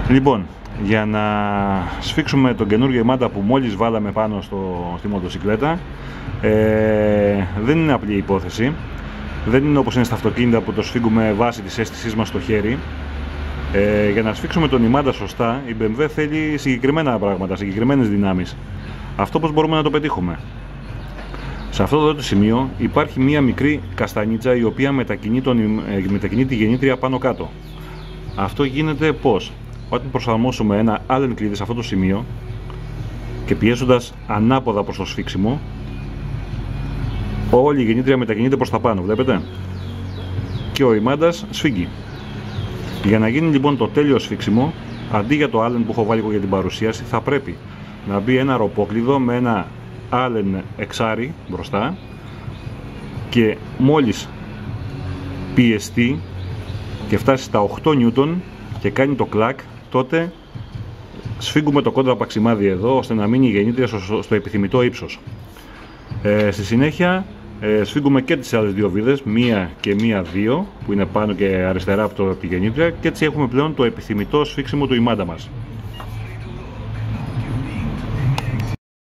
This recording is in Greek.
Λοιπόν, για να σφίξουμε τον καινούργιο ημάντα που μόλις βάλαμε πάνω στη μοτοσυκλέτα, δεν είναι απλή υπόθεση. Δεν είναι όπως είναι στα αυτοκίνητα που το σφίγγουμε βάσει της αίσθησής μας στο χέρι. Για να σφίξουμε τον ημάντα σωστά, η BMW θέλει συγκεκριμένα πράγματα, συγκεκριμένες δυνάμεις. Αυτό πώς μπορούμε να το πετύχουμε? Σε αυτό εδώ το σημείο υπάρχει μία μικρή καστανίτσα η οποία μετακινεί τη γεννήτρια πάνω κάτω. Αυτό γίνεται πώς? Όταν προσαρμόσουμε ένα Allen κλειδί σε αυτό το σημείο και πιέζοντας ανάποδα προς το σφίξιμο, όλη η γεννήτρια μετακινείται προς τα πάνω, βλέπετε? Και ο ημάντας σφίγγει. Για να γίνει λοιπόν το τέλειο σφίξιμο, αντί για το Allen που έχω βάλει εγώ για την παρουσίαση, θα πρέπει να μπει ένα ροπόκλειδο με ένα Allen εξάρι μπροστά και μόλις πιεστεί και φτάσει στα 8 νιούτον και κάνει το κλακ, τότε σφίγγουμε το κόντρα παξιμάδι εδώ ώστε να μείνει η γεννήτρια στο επιθυμητό ύψος. Στη συνέχεια σφίγγουμε και τις άλλες δύο βίδες, μία και μία δύο που είναι πάνω και αριστερά από τη γεννήτρια, και έτσι έχουμε πλέον το επιθυμητό σφίξιμο του ημάντα μας.